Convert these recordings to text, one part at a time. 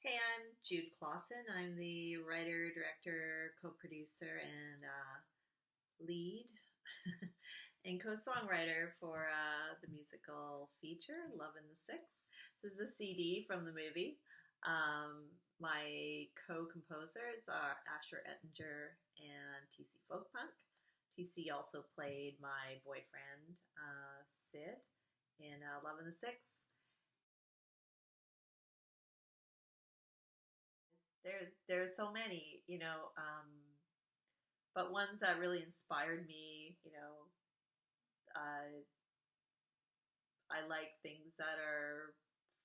Hey, I'm Jude Klassen. I'm the writer, director, co-producer, and lead and co-songwriter for the musical feature Love in the Six. This is a CD from the movie. My co-composers are Asher Ettinger and TC Folkpunk. TC also played my boyfriend, Sid, in Love in the Six. There's so many, but ones that really inspired me. Uh, I like things that are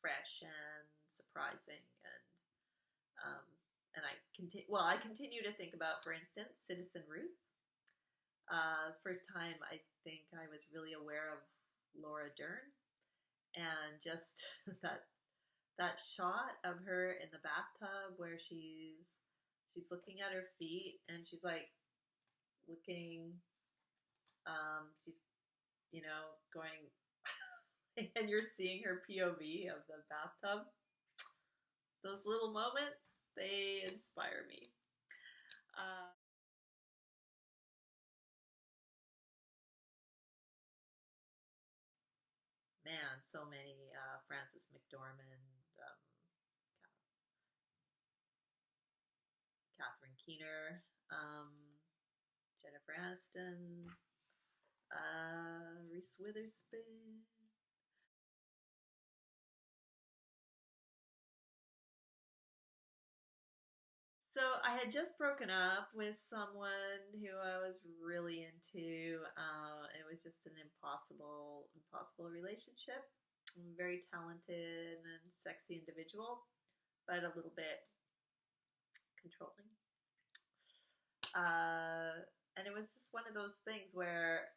fresh and surprising, um, and I continue. Well, I continue to think about, for instance, Citizen Ruth. First time I think I was really aware of Laura Dern, and just that shot of her in the bathtub where she's looking at her feet and she's like looking, she's going, and you're seeing her POV of the bathtub. Those little moments, they inspire me. uh, Man, so many. Frances McDormand, Catherine Keener, Jennifer Aniston, Reese Witherspoon. So I had just broken up with someone who I was really into. It was just an impossible relationship. Very talented and sexy individual, but a little bit controlling. And it was just one of those things where,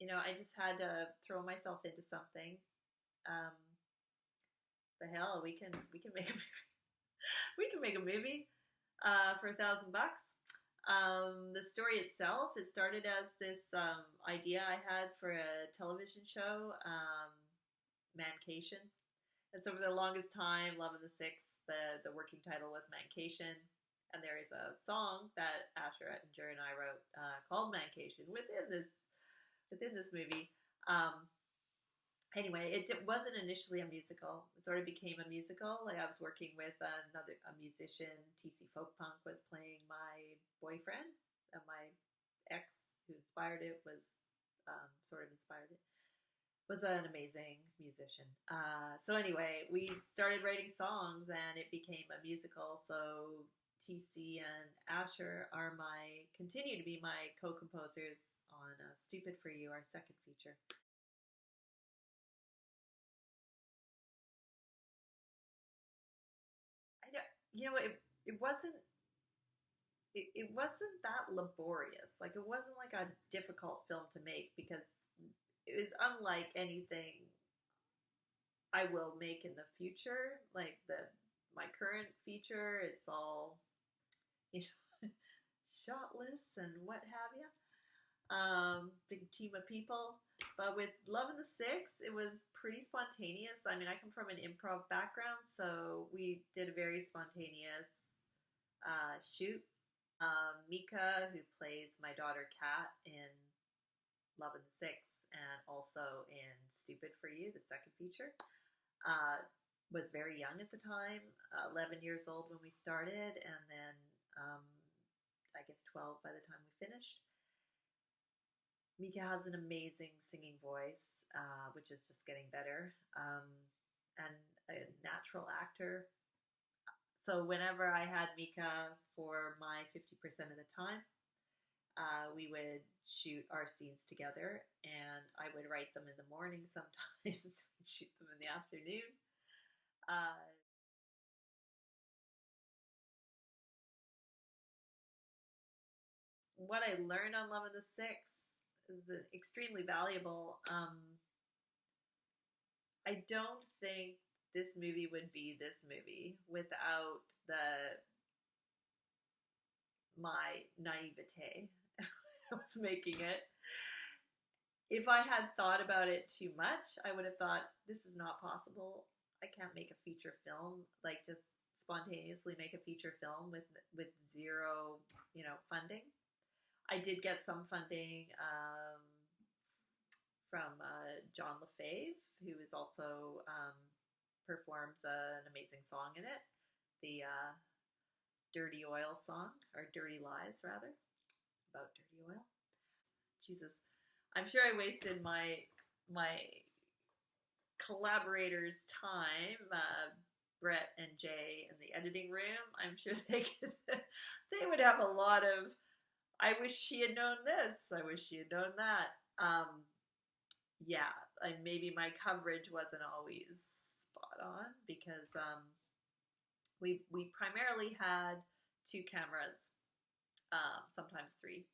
I just had to throw myself into something. Um, the hell, we can make a we can make a movie for $1,000. The story itself, it started as this idea I had for a television show, Mancation. And so for the longest time, Love in the Six, the working title was Mancation. And there is a song that Asher Ettinger and I wrote called Mancation within this movie. Anyway, it wasn't initially a musical. It sort of became a musical. Like I was working with a musician. TC Folkpunk was playing my boyfriend, and my ex, who inspired it, was sort of inspired it. Was an amazing musician. So anyway, we started writing songs, and it became a musical. So TC and Asher continue to be my co-composers on "Stupid for You," our second feature. I know, it wasn't that laborious. Like it wasn't like a difficult film to make because it was unlike anything I will make in the future. Like the my current feature, it's all you know shotless and what have you. Big team of people. But with Love in the Six, it was pretty spontaneous. I mean, I come from an improv background, so we did a very spontaneous shoot. Mika, who plays my daughter Kat in Love in the Six and also in Stupid for You, the second feature, uh, was very young at the time, 11 years old when we started, and then I guess 12 by the time we finished. Mika has an amazing singing voice, which is just getting better, and a natural actor. So whenever I had Mika for my 50% of the time, we would shoot our scenes together, and I would write them in the morning sometimes, we'd shoot them in the afternoon. Uh, what I learned on Love of the Six is extremely valuable. I don't think this movie would be this movie without the my naivete. I was making it. If I had thought about it too much, I would have thought this is not possible. I can't make a feature film like just spontaneously make a feature film with zero, funding. I did get some funding from John LaFave, who is also performs an amazing song in it, the Dirty Oil song, or Dirty Lies rather, about dirty oil. Jesus, I'm sure I wasted my collaborators' time, Brett and Jay in the editing room. I'm sure they would have a lot of, I wish she had known this, I wish she had known that. Yeah, maybe my coverage wasn't always spot on because we primarily had 2 cameras, sometimes 3,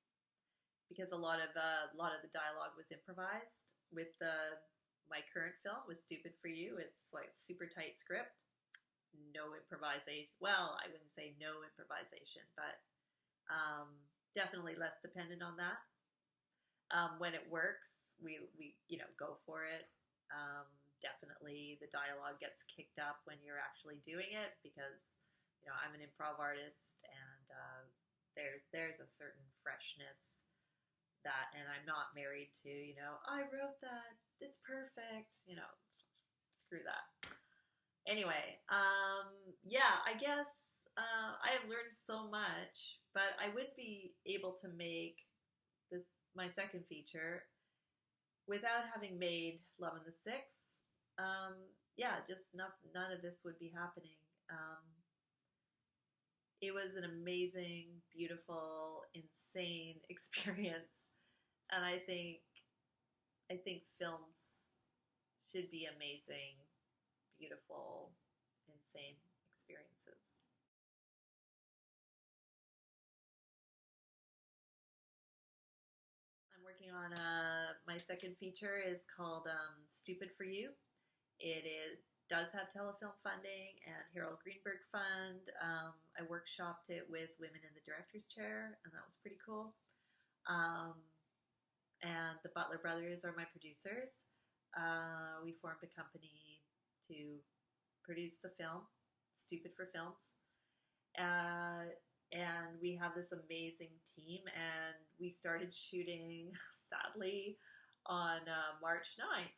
because a lot of the dialogue was improvised. With my current film, with Stupid for You, it's like super tight script, no improvisation. Well, I wouldn't say no improvisation, but definitely less dependent on that. When it works, we go for it. Definitely the dialogue gets kicked up when you're actually doing it because I'm an improv artist, and there's a certain freshness that, and I'm not married to I wrote that, it's perfect, screw that. Anyway, yeah, I guess I have learned so much, but I wouldn't be able to make my second feature without having made Love in the Six. Yeah, just none of this would be happening. It was an amazing, beautiful, insane experience, and I think films should be amazing, beautiful, insane experiences. I'm working on my second feature is called Stupid for You. It does have telefilm funding and Harold Greenberg Fund. I workshopped it with women in the director's chair, and that was pretty cool. And the Butler brothers are my producers. We formed a company to produce the film, Stupid for Films. And we have this amazing team, and we started shooting, sadly, on March 9th.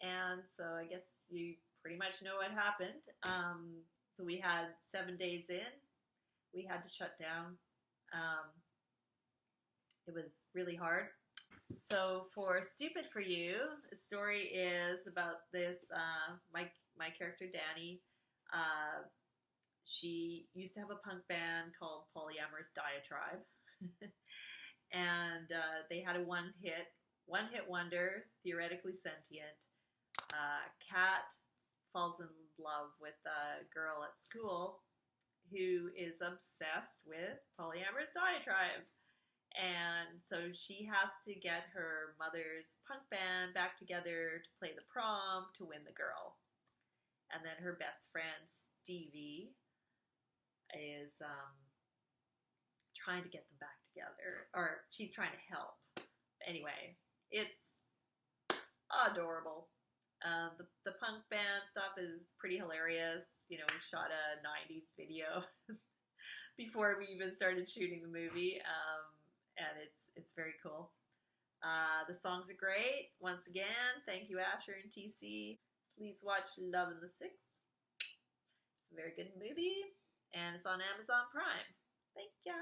And so I guess you pretty much know what happened. So we had 7 days in. We had to shut down. It was really hard. So for Stupid for You, the story is about this, my character Danny. She used to have a punk band called Polyamorous Diatribe. And they had a one-hit wonder, theoretically sentient. Kat falls in love with a girl at school who is obsessed with Polyamorous Diatribe. And so she has to get her mother's punk band back together to play the prom to win the girl. And then her best friend, Stevie, is trying to get them back together. Or she's trying to help. Anyway, it's adorable. The punk band stuff is pretty hilarious. We shot a 90s video before we even started shooting the movie. And it's very cool. The songs are great. Once again, thank you, Asher and TC. Please watch Love in the Sixth. It's a very good movie, and it's on Amazon Prime. Thank ya.